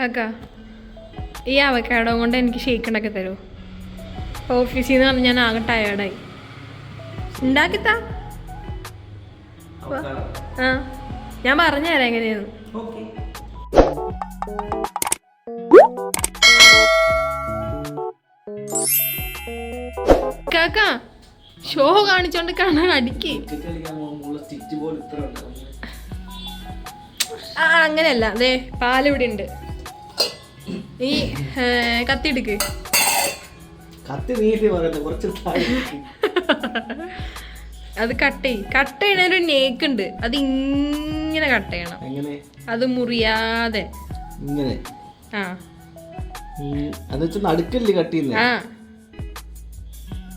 കാക്ക ഈ അവക്കാടോ കൊണ്ട് എനിക്ക് ഷേക്ക് ഉണ്ടാക്കി തരുമോ? ഓഫീസിൽ നിന്ന് പറഞ്ഞ് ഞാൻ ആകെ ടയേർഡായി. ഉണ്ടാക്കിത്താ. ആ ഞാൻ പറഞ്ഞുതരാം എങ്ങനെയാണ്. കാക്ക ഷോ കാണിച്ചോണ്ട് കാണാൻ അടിക്ക്. ആ അങ്ങനെയല്ല, അതെ പാലിവിടെ ഉണ്ട്. ഈ കത്തിയെടുക്ക്. അത് കട്ട് ചെയ്യണൊരു നേക്ക് ഉണ്ട്, അത് ഇങ്ങനെ കട്ട് ചെയ്യണം. അത് മുറിയാതെ. ആ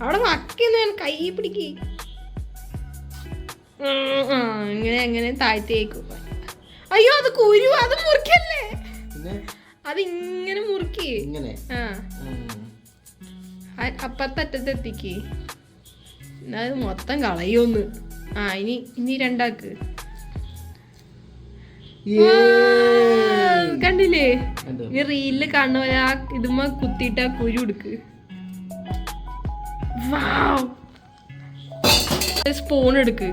അവിടെ വക്കുന്ന കൈ പിടിക്ക്. ഇങ്ങനെ എങ്ങനെ താഴ്ത്തേക്കും. അയ്യോ അത് കുരു, അത് മുറിക്കല്ലേ, അത് ഇങ്ങനെ മുറുക്കി. ആ അപ്പത്തറ്റത്തെത്തിക്ക്. അത് മൊത്തം കളയൊന്ന്. ആ ഇനി രണ്ടാക്ക്. കണ്ടില്ലേ, ഈ റീലില് കാണുന്ന പോലെ ആ ഇതുമ്മ കുത്തിയിട്ട് ആ കുരു എടുക്ക്. സ്പൂൺ എടുക്ക്.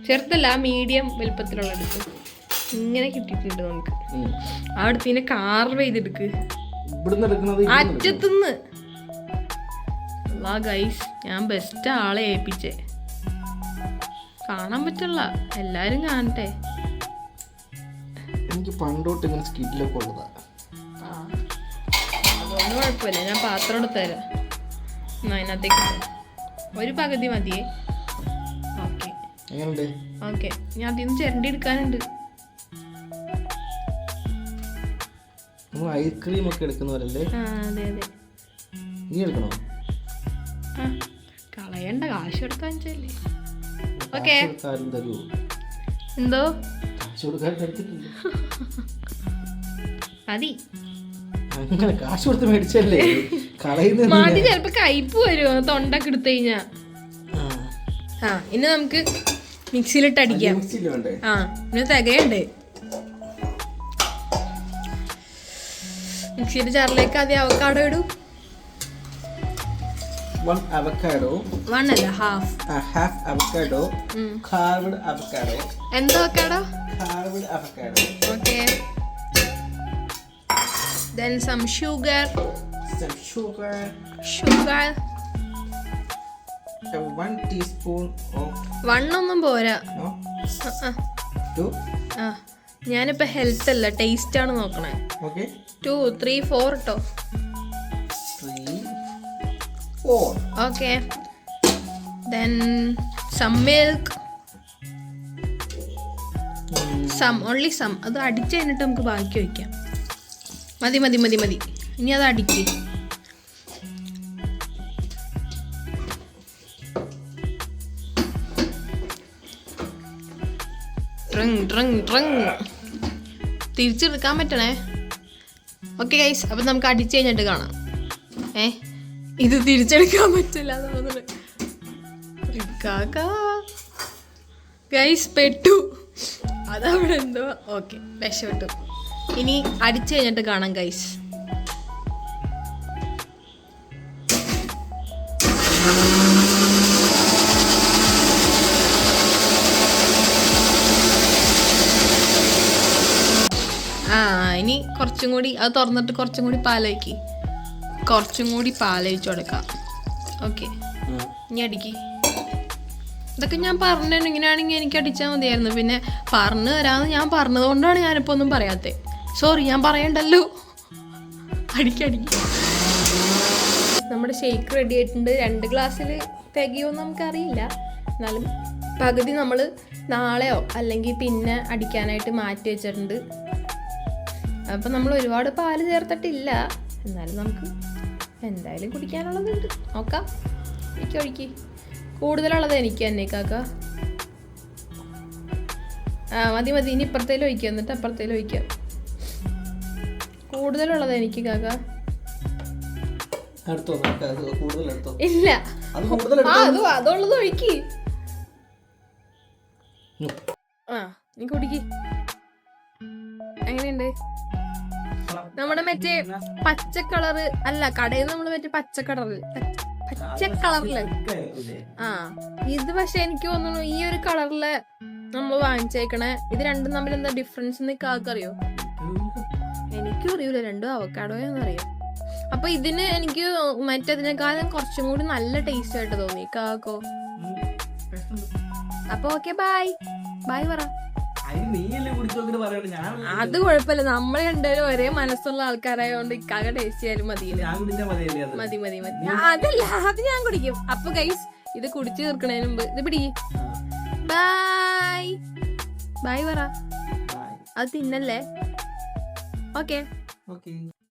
ചെറുതല്ല, മീഡിയം വലുപ്പത്തിലുള്ള എടുക്ക്. ഇങ്ങനെ കിട്ടിയിട്ടുണ്ട് നമുക്ക്. ആ അടുത്ത് കാർവ് ചെയ്തെടുക്ക് അറ്റത്തുനിന്ന്. ഗൈസ് ഞാൻ ബെസ്റ്റ് ആളെ ഏൽപ്പിച്ചേ. കാണാൻ പറ്റില്ല, എല്ലാരും കാണട്ടെ. എനിക്ക് പണ്ടോട്ട് ഇങ്ങനെ സ്കിഡിലൊക്കെ ഉള്ളതാ. അതൊന്നും കുഴപ്പമില്ല, ഞാൻ പാത്രം എടുത്ത് തരാം. അതിനകത്തേക്ക് ഒരു പകുതി മതിയേ. ഓക്കെ ഓക്കെ, ഞാൻ അതിൽ നിന്ന് ചിരണ്ടി എടുക്കാനുണ്ട്. ഐസ്ക്രീം ഒക്കെ എടുക്കുന്നവരല്ലേ? അതെ അതെ. നീ എടുക്കണോ? കളയണ്ട, കാശ് കൊടുക്കാൻ വെച്ചല്ലേ. ഓക്കെ എന്തോ മതി. കാശ് കൊടുത്ത് മേടിച്ചല്ലേ മതി. ചിലപ്പോ കയ്പ് വരുമോ തൊണ്ടൊക്കെ എടുത്തു കഴിഞ്ഞാ. ഇനി നമുക്ക് മിക്സിയിലിട്ട് അടിക്കാം. ഇനി തികയണ്ടേ. മിക്സിയുടെ ജാറിലേക്ക് ആദ്യം അവക്കാഡോ ഇടൂ. One avocado. One അല്ല, half. Half avocado. Carved avocado. എന്ത് avocado? Carved avocado. Okay. Then some sugar. Sugar. 1 teaspoon of. 1 ഒന്നും പോരാ. No. 2. ഞാനിപ്പോ ഹെൽത്ത് അല്ല, ടേസ്റ്റ് ആണ് നോക്കണേ. Okay. 2, 3, 4 ഇട്ടോ. 3, 4. Okay. Then some milk. Only some. അത് അടിച്ച് കഴിഞ്ഞിട്ട് നമുക്ക് ബാക്കി വയ്ക്കാം. മതി. ഇനി അത് അടിക്ക്. തിരിച്ചെടുക്കാൻ പറ്റണേ. ഓക്കെ ഗൈസ്, അപ്പം നമുക്ക് അടിച്ച് കഴിഞ്ഞിട്ട് കാണാം. ഇത് തിരിച്ചെടുക്കാൻ പറ്റില്ല ഗൈസ്, പെട്ടു. അതവിടെ എന്തോ. ഓക്കെ, രക്ഷപ്പെട്ടു. ഇനി അടിച്ചു കഴിഞ്ഞിട്ട് കാണാം ഗൈസ്. ഇനി കുറച്ചും കൂടി അത് തുറന്നിട്ട് കുറച്ചും കൂടി പാലൊഴിച്ച് കൊടുക്കാം. ഓക്കെ, ഇനി അടിക്ക്. ഇതൊക്കെ ഞാൻ പറഞ്ഞു. ഇങ്ങനെയാണെങ്കിൽ എനിക്ക് അടിച്ചാൽ മതിയായിരുന്നു. പിന്നെ പറഞ്ഞു തരാമെന്ന് ഞാൻ പറഞ്ഞതുകൊണ്ടാണ് ഞാനിപ്പോൾ ഒന്നും പറയാത്തത്. സോറി, ഞാൻ പറയണ്ടല്ലോ. അടിക്ക്. നമ്മുടെ ഷേക്ക് റെഡി ആയിട്ടുണ്ട്. 2 ഗ്ലാസ്സിൽ തികയോന്ന് നമുക്കറിയില്ല. എന്നാലും പകുതി നമ്മൾ നാളെയോ അല്ലെങ്കിൽ പിന്നെ അടിക്കാനായിട്ട് മാറ്റി വെച്ചിട്ടുണ്ട്. അപ്പം നമ്മൾ ഒരുപാട് പാല് ചേർത്തിട്ടില്ല. എന്നാലും നമുക്ക് എന്തായാലും കുടിക്കാനുള്ളതുണ്ട്. നോക്കാം. ഒഴിക്ക്. കൂടുതലുള്ളത് എനിക്ക് തന്നെ കാക്ക. മതി. ഇനി ഇപ്പുറത്തേലും ഒഴിക്കാം, എന്നിട്ട് അപ്പുറത്തേലും ഒഴിക്കാം. കൂടുതലുള്ളത് എനിക്ക് കാക്ക. ഇല്ല, അതുള്ളത് ഒഴിക്ക്. നീ കുടിക്ക്. എങ്ങനെയുണ്ട്? നമ്മുടെ മറ്റേ പച്ച കളറ് അല്ല, കടയിൽ നമ്മള് മറ്റേ പച്ച കളറില് ആ ഇത് പക്ഷെ എനിക്ക് തോന്നുന്നു ഈ ഒരു കളറില് നമ്മൾ വാങ്ങിച്ചേക്കണേ. ഇത് രണ്ടും തമ്മിൽ എന്താ ഡിഫറൻസ് എന്ന് അറിയോ? എനിക്കും അറിയൂല, രണ്ടും അവക്കാഡോയെന്നറിയാം. അപ്പൊ ഇതിന് എനിക്ക് മറ്റേതിനേക്കാളും കുറച്ചും കൂടി നല്ല ടേസ്റ്റ് ആയിട്ട് തോന്നി കാക്കോ. അപ്പൊ ഓക്കെ, ബൈ ബൈ പറ. അത് കുഴപ്പമില്ല, നമ്മൾ രണ്ടുപേരും ഒരേ മനസ്സുള്ള ആൾക്കാരായോണ്ട് ഇക്കാകെ ടേസ്റ്റ് ചെയ്യാലും മതി. മതി മതി മതി. അതല്ല, അത് ഞാൻ കുടിക്കും. അപ്പൊ ഗൈസ്, ഇത് കുടിച്ചു തീർക്കണതിന് മുമ്പ് ഇത് പിടി. ബൈ ബൈ പറ. അത് തിന്നല്ലേ? ഓക്കെ.